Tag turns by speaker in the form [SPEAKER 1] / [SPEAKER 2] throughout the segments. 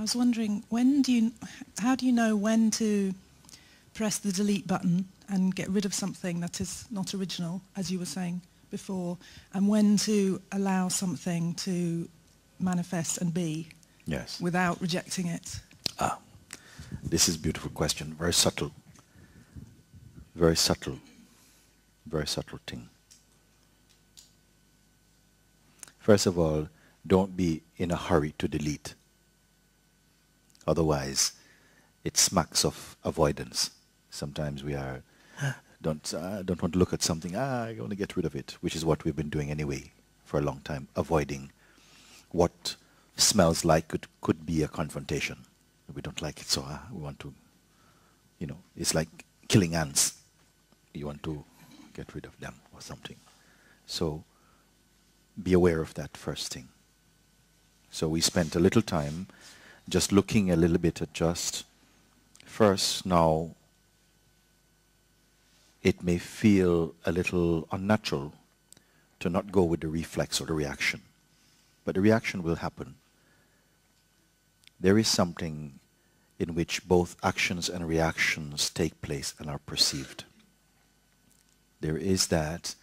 [SPEAKER 1] was wondering, how do you know when to press the delete button and get rid of something that is not original, as you were saying before, and when to allow something to manifest and be without rejecting it?
[SPEAKER 2] This is a beautiful question. Very subtle. Very subtle. Very subtle thing. First of all, don't be in a hurry to delete. Otherwise, it smacks of avoidance. Sometimes we are, don't want to look at something, I want to get rid of it, which is what we've been doing anyway for a long time, avoiding what smells like it could be a confrontation. We don't like it, so we want to, it's like killing ants. You want to get rid of them or something. So be aware of that first thing. So we spent a little time just looking a little bit at just first now it may feel a little unnatural to not go with the reflex or the reaction. But the reaction will happen. There is something in which both actions and reactions take place and are perceived. There is that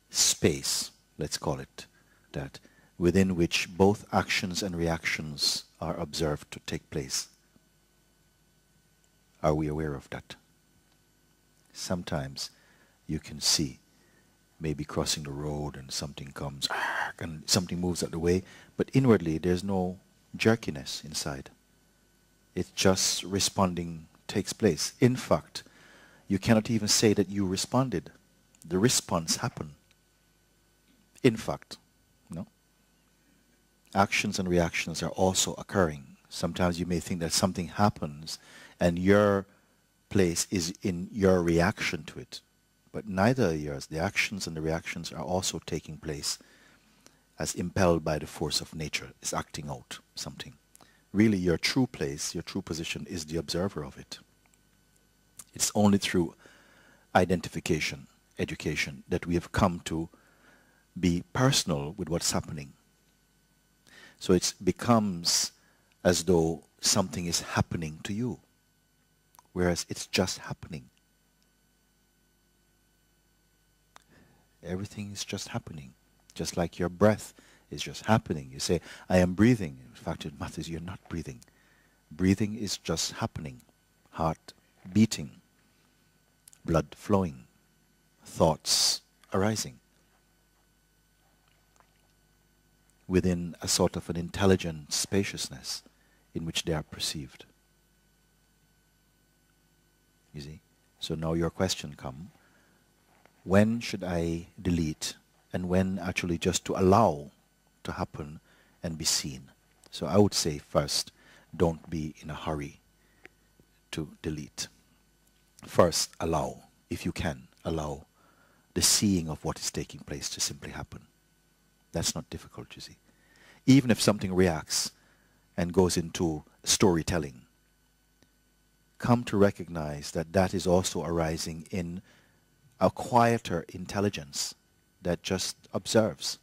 [SPEAKER 2] space, let's call it that, within which both actions and reactions are observed to take place. Are we aware of that? Sometimes you can see maybe crossing the road and something comes and something moves out of the way, but inwardly there's no jerkiness inside. It's just responding takes place. In fact, you cannot even say that you responded. The response happened. In fact, no? Actions and reactions are also occurring. Sometimes you may think that something happens and your place is in your reaction to it. But neither are yours. The actions and the reactions are also taking place as impelled by the force of nature. It's acting out something. Really, your true place, your true position is the observer of it. It's only through identification, education, that we have come to be personal with what's happening. So it becomes as though something is happening to you, whereas it's just happening. Everything is just happening, just like your breath is just happening. You say, I am breathing. In fact, it matters, you're not breathing. Breathing is just happening. Heart beating, blood flowing, thoughts arising within a sort of an intelligent spaciousness in which they are perceived. You see? So now your question comes, when should I delete and when actually just to allow to happen and be seen? So I would say first, don't be in a hurry to delete. First, allow, if you can, allow the seeing of what is taking place to simply happen. That's not difficult, you see. Even if something reacts and goes into storytelling, come to recognize that that is also arising in a quieter intelligence that just observes.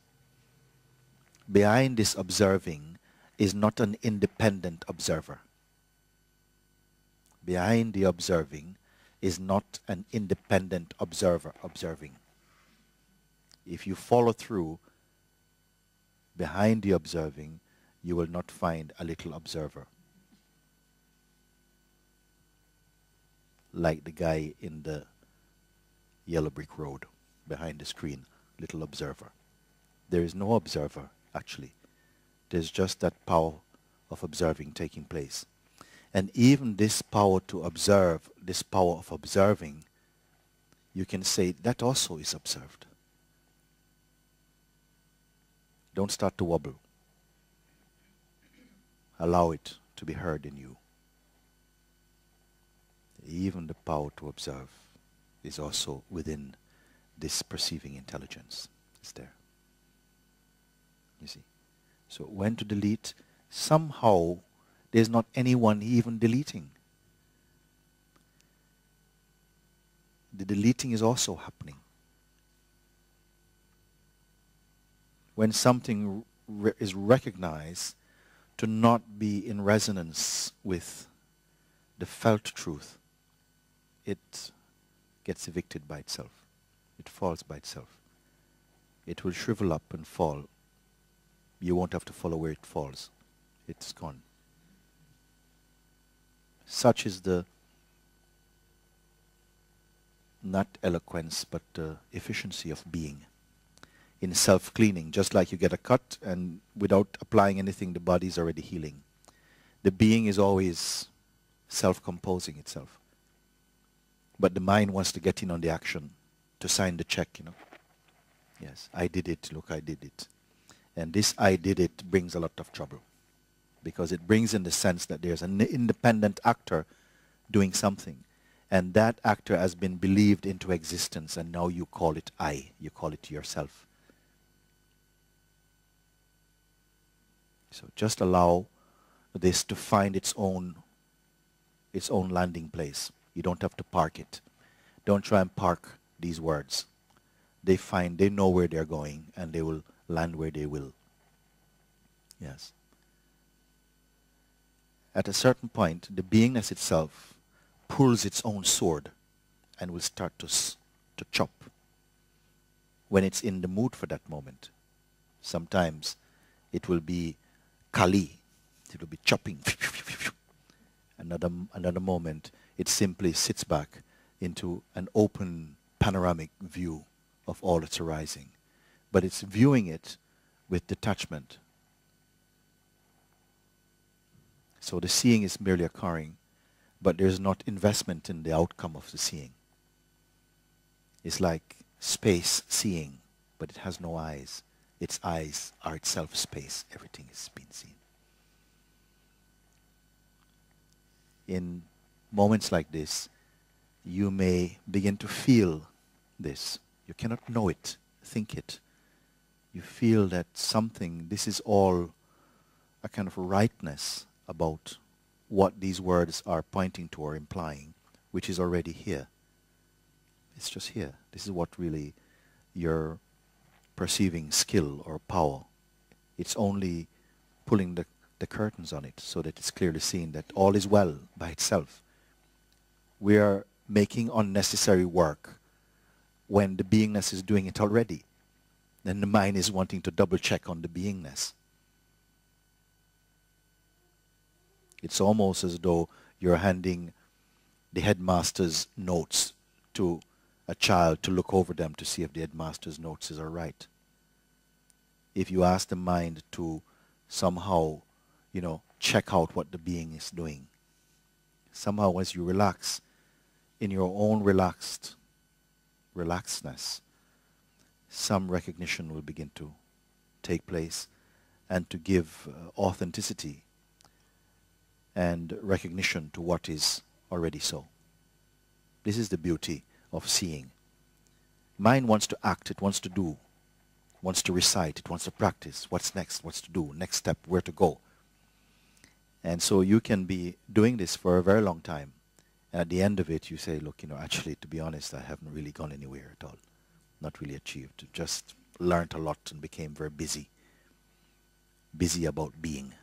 [SPEAKER 2] Behind this observing is not an independent observer. Behind the observing is not an independent observer observing. If you follow through behind the observing, you will not find a little observer. Like the guy in the yellow brick road behind the screen, little observer. There is no observer, actually. There's just that power of observing taking place. And even this power to observe, this power of observing, you can say that also is observed. Don't start to wobble. Allow it to be heard in you. Even the power to observe is also within this perceiving intelligence. It's there. You see? So when to delete, somehow there's not anyone even deleting. The deleting is also happening. When something is recognized to not be in resonance with the felt truth, it gets evicted by itself. It falls by itself. It will shrivel up and fall. You won't have to follow where it falls. It's gone. Such is the, not eloquence, but the efficiency of being in self-cleaning. Just like you get a cut and without applying anything, the body is already healing. The being is always self-composing itself. But the mind wants to get in on the action, to sign the check, you know. Yes, I did it, look, I did it. And this I did it brings a lot of trouble, because it brings in the sense that there's an independent actor doing something. And that actor has been believed into existence, and now you call it I, you call it yourself. So just allow this to find its own landing place. You don't have to park it. Don't try and park these words. They know where they're going, and they will land where they will. Yes. At a certain point, the beingness itself pulls its own sword and will start to chop when it's in the mood for that moment. Sometimes it will be Kali. It will be chopping. Another moment, it simply sits back into an open panoramic view of all that's arising. But it's viewing it with detachment. So the seeing is merely occurring, but there's not investment in the outcome of the seeing. It's like space seeing, but it has no eyes. Its eyes are itself space. Everything is being seen. In moments like this, you may begin to feel this. You cannot know it, think it. You feel that something, this is all a kind of rightness about what these words are pointing to or implying, which is already here. It's just here. This is what really your perceiving skill or power. It's only pulling the curtains on it so that it's clearly seen that all is well by itself. We are making unnecessary work when the beingness is doing it already. Then the mind is wanting to double check on the beingness. It's almost as though you're handing the headmaster's notes to a child to look over them to see if the headmaster's notes are right. If you ask the mind to somehow, you know, check out what the being is doing, somehow as you relax in your own relaxedness, some recognition will begin to take place and to give authenticity and recognition to what is already so. This is the beauty of seeing. Mind wants to act, it wants to do, wants to recite, it wants to practice. What's next? What's to do? Next step, where to go? And so you can be doing this for a very long time. And at the end of it, you say, look, you know, actually, to be honest, I haven't really gone anywhere at all. Not really achieved. Just learned a lot and became very busy. Busy about being.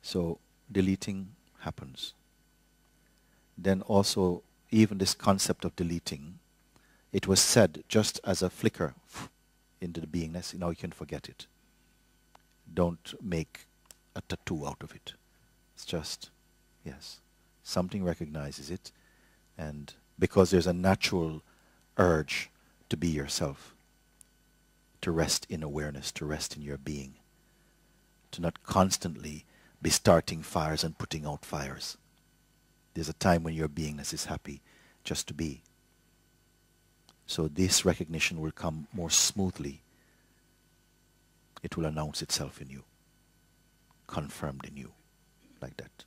[SPEAKER 2] So deleting happens. Then also, even this concept of deleting, it was said just as a flicker into the beingness. Now you can forget it. Don't make a tattoo out of it. It's just, yes, something recognizes it, and because there's a natural urge to be yourself, to rest in awareness, to rest in your being, to not constantly be starting fires and putting out fires. There's a time when your beingness is happy just to be. So this recognition will come more smoothly. It will announce itself in you, confirmed in you, like that.